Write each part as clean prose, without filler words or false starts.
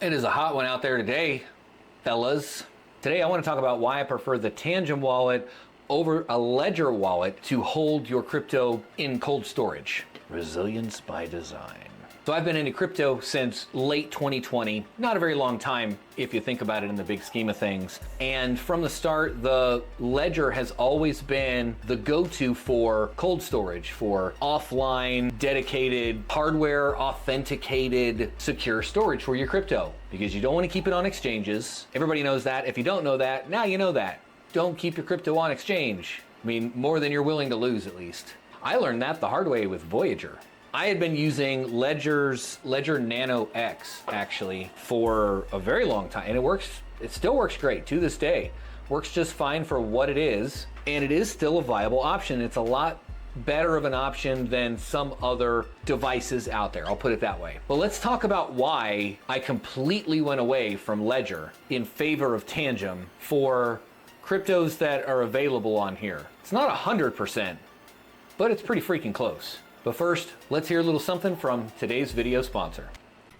It is a hot one out there today, fellas. Today I want to talk about why I prefer the Tangem wallet over a Ledger wallet to hold your crypto in cold storage. Resilience by design. So I've been into crypto since late 2020, not a very long time if you think about it in the big scheme of things. And from the start, the Ledger has always been the go-to for cold storage, for offline, dedicated, hardware authenticated, secure storage for your crypto. Because you don't want to keep it on exchanges. Everybody knows that. If you don't know that, now you know that. Don't keep your crypto on exchange. I mean, more than you're willing to lose at least. I learned that the hard way with Voyager. I had been using Ledger Nano X actually for a very long time, and it still works great to this day. Works just fine for what it is, and it is still a viable option. It's a lot better of an option than some other devices out there, I'll put it that way. But let's talk about why I completely went away from Ledger in favor of Tangem for cryptos that are available on here. It's not 100%, but it's pretty freaking close. But first, let's hear a little something from today's video sponsor.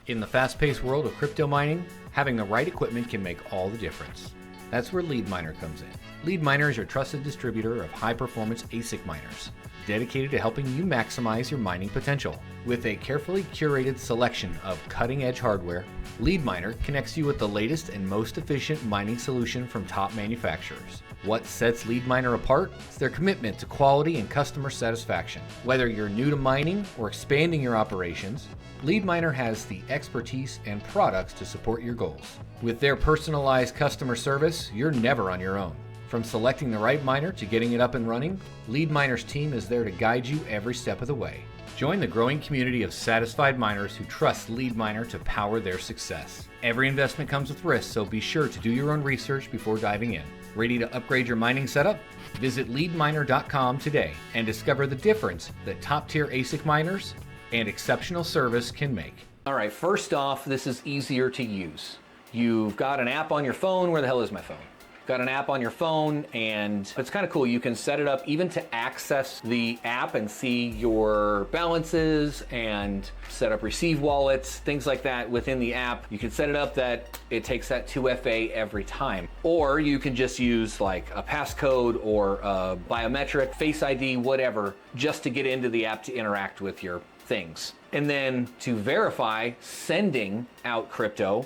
In the fast-paced world of crypto mining, having the right equipment can make all the difference. That's where LeadMiner comes in. LeadMiner is your trusted distributor of high-performance ASIC miners, dedicated to helping you maximize your mining potential. With a carefully curated selection of cutting-edge hardware, LeadMiner connects you with the latest and most efficient mining solution from top manufacturers. What sets LeadMiner apart is their commitment to quality and customer satisfaction. Whether you're new to mining or expanding your operations, LeadMiner has the expertise and products to support your goals. With their personalized customer service, you're never on your own. From selecting the right miner to getting it up and running, LeadMiner's team is there to guide you every step of the way. Join the growing community of satisfied miners who trust LeadMiner to power their success. Every investment comes with risk, so be sure to do your own research before diving in. Ready to upgrade your mining setup? Visit leadminer.com today and discover the difference that top-tier ASIC miners and exceptional service can make. All right, first off, this is easier to use. You've got an app on your phone. Where the hell is my phone? Got an app on your phone, and it's kind of cool. You can set it up even to access the app and see your balances and set up receive wallets, things like that within the app. You can set it up that it takes that 2FA every time. Or you can just use like a passcode or a biometric, Face ID, whatever, just to get into the app to interact with your things. And then to verify sending out crypto,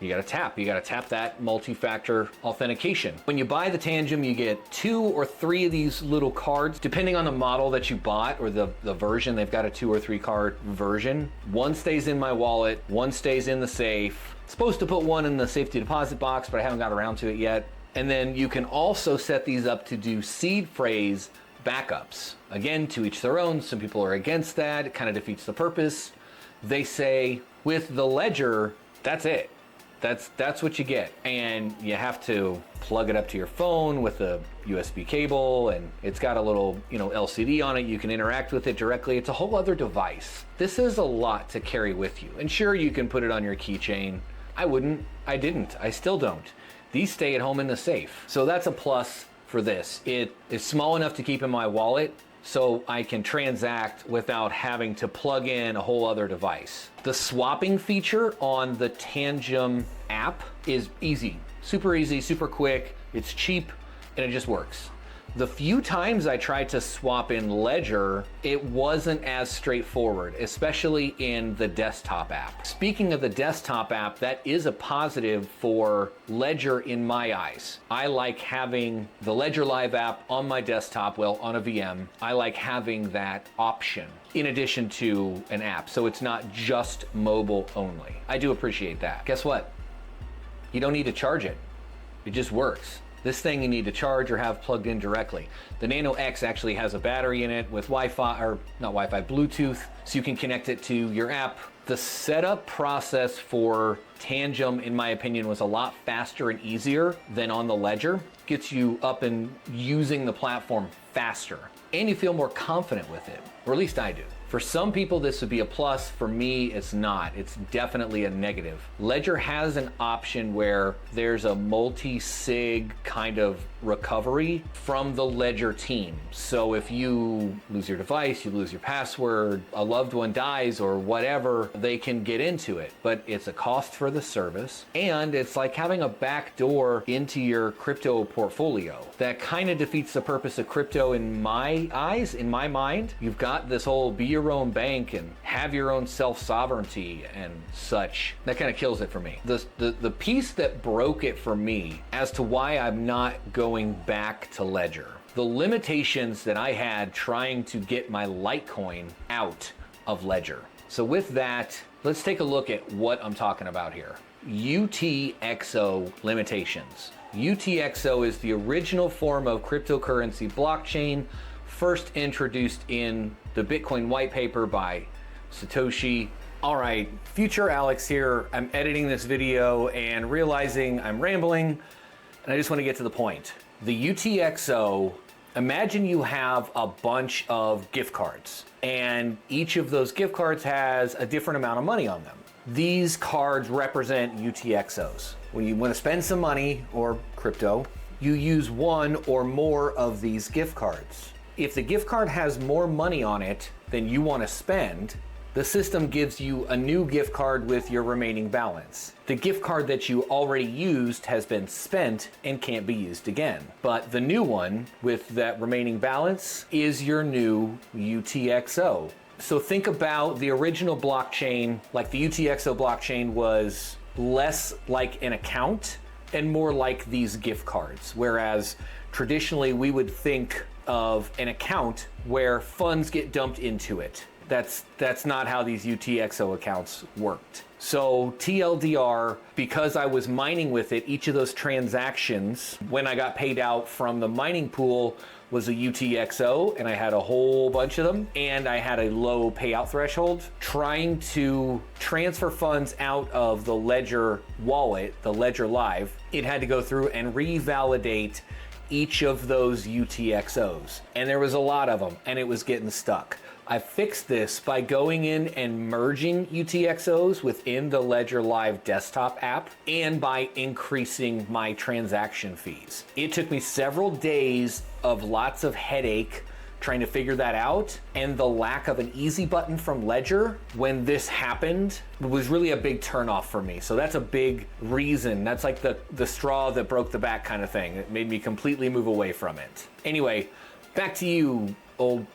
you gotta tap that multi-factor authentication. When you buy the Tangem, you get 2 or 3 of these little cards, depending on the model that you bought or the version. They've got a 2 or 3 card version. One stays in my wallet, one stays in the safe. Supposed to put one in the safety deposit box, but I haven't got around to it yet. And then you can also set these up to do seed phrase backups. Again, to each their own. Some people are against that. It kind of defeats the purpose. They say with the Ledger, that's it. That's what you get, and you have to plug it up to your phone with a USB cable, and it's got a little LCD on it. You can interact with it directly. It's a whole other device. This is a lot to carry with you, and sure, you can put it on your keychain. I didn't, I still don't. These stay at home in the safe, so that's a plus for this. It is small enough to keep in my wallet, so I can transact without having to plug in a whole other device. The swapping feature on the Tangem app is easy, super quick, it's cheap, and it just works. The few times I tried to swap in Ledger, it wasn't as straightforward, especially in the desktop app. Speaking of the desktop app, that is a positive for Ledger in my eyes. I like having the Ledger Live app on my desktop, well, on a VM. I like having that option in addition to an app, so it's not just mobile only. I do appreciate that. Guess what? You don't need to charge it. It just works. This thing you need to charge or have plugged in directly. The Nano X actually has a battery in it with Wi-Fi, or not Wi-Fi, Bluetooth, so you can connect it to your app. The setup process for Tangem, in my opinion, was a lot faster and easier than on the Ledger. Gets you up and using the platform faster, and you feel more confident with it, or at least I do. For some people, this would be a plus. For me, it's not. It's definitely a negative. Ledger has an option where there's a multi-sig kind of recovery from the Ledger team. So if you lose your device, you lose your password, a loved one dies or whatever, they can get into it. But it's a cost for the service, and it's like having a back door into your crypto portfolio. That kind of defeats the purpose of crypto in my eyes, in my mind. You've got this whole be your own bank and have your own self-sovereignty and such. That kind of kills it for me. The piece that broke it for me as to why I'm not going back to Ledger, the limitations that I had trying to get my Litecoin out of Ledger. So with that, let's take a look at what I'm talking about here. UTXO limitations. UTXO is the original form of cryptocurrency blockchain, first introduced in the Bitcoin white paper by Satoshi. All right, future Alex here. I'm editing this video and realizing I'm rambling, and I just want to get to the point. The UTXO, imagine you have a bunch of gift cards, and each of those gift cards has a different amount of money on them. These cards represent UTXOs. When you want to spend some money or crypto, you use one or more of these gift cards. If the gift card has more money on it than you want to spend, the system gives you a new gift card with your remaining balance. The gift card that you already used has been spent and can't be used again. But the new one with that remaining balance is your new UTXO. So think about the original blockchain, like the UTXO blockchain was less like an account and more like these gift cards. Whereas traditionally we would think of an account where funds get dumped into it. That's not how these UTXO accounts worked. So TLDR, because I was mining with it, each of those transactions, when I got paid out from the mining pool, was a UTXO, and I had a whole bunch of them, and I had a low payout threshold. Trying to transfer funds out of the Ledger wallet, the Ledger Live, it had to go through and revalidate each of those UTXOs. And there was a lot of them, and it was getting stuck. I fixed this by going in and merging UTXOs within the Ledger Live desktop app and by increasing my transaction fees. It took me several days of lots of headache trying to figure that out, and the lack of an easy button from Ledger when this happened was really a big turnoff for me. So that's a big reason. That's like the straw that broke the back kind of thing. It made me completely move away from it. Anyway, back to you, older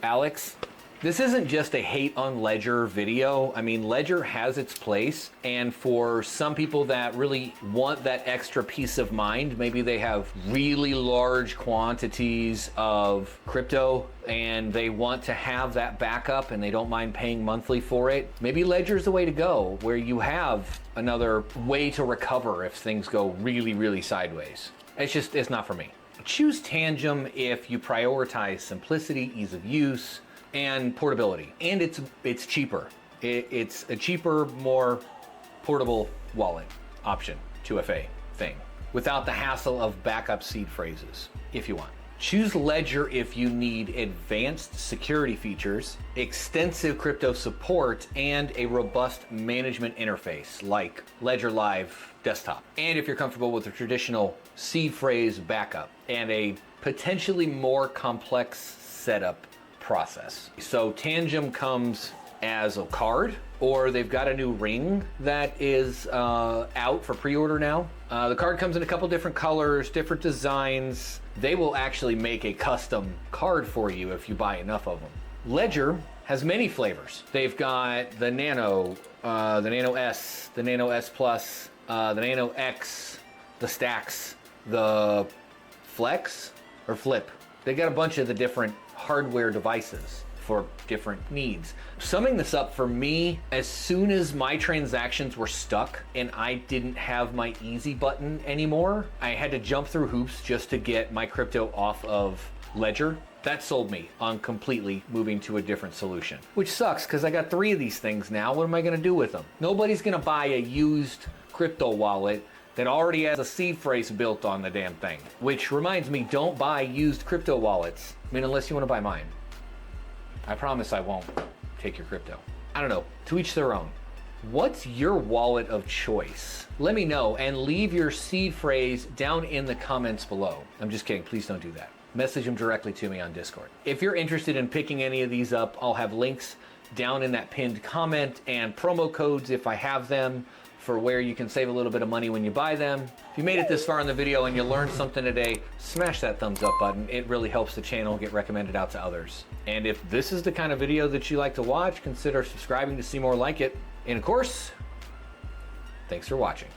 Alex. This isn't just a hate on Ledger video. I mean, Ledger has its place, and for some people that really want that extra peace of mind, maybe they have really large quantities of crypto and they want to have that backup and they don't mind paying monthly for it. Maybe Ledger's the way to go, where you have another way to recover if things go really, really sideways. It's not for me. Choose Tangem if you prioritize simplicity, ease of use, and portability. And it's cheaper. It's a cheaper, more portable wallet option, 2FA thing, without the hassle of backup seed phrases, if you want. Choose Ledger if you need advanced security features, extensive crypto support, and a robust management interface like Ledger Live Desktop. And if you're comfortable with the traditional seed phrase backup and a potentially more complex setup process. So Tangem comes as a card, or they've got a new ring that is out for pre-order now. The card comes in a couple different colors, different designs. They will actually make a custom card for you if you buy enough of them. Ledger has many flavors. They've got the Nano, the Nano S, the Nano S Plus, the Nano X, the Stacks, the Flex or Flip. They got a bunch of the different hardware devices for different needs. Summing this up for me, as soon as my transactions were stuck and I didn't have my easy button anymore, I had to jump through hoops just to get my crypto off of Ledger. That sold me on completely moving to a different solution, which sucks because I got 3 of these things now. What am I going to do with them? Nobody's going to buy a used crypto wallet that already has a seed phrase built on the damn thing. Which reminds me, don't buy used crypto wallets. I mean, unless you want to buy mine. I promise I won't take your crypto. I don't know, to each their own. What's your wallet of choice? Let me know and leave your seed phrase down in the comments below. I'm just kidding, please don't do that. Message them directly to me on Discord. If you're interested in picking any of these up, I'll have links down in that pinned comment and promo codes if I have them for where you can save a little bit of money when you buy them. If you made it this far in the video and you learned something today, smash that thumbs up button. It really helps the channel get recommended out to others. And if this is the kind of video that you like to watch, consider subscribing to see more like it. And of course, thanks for watching.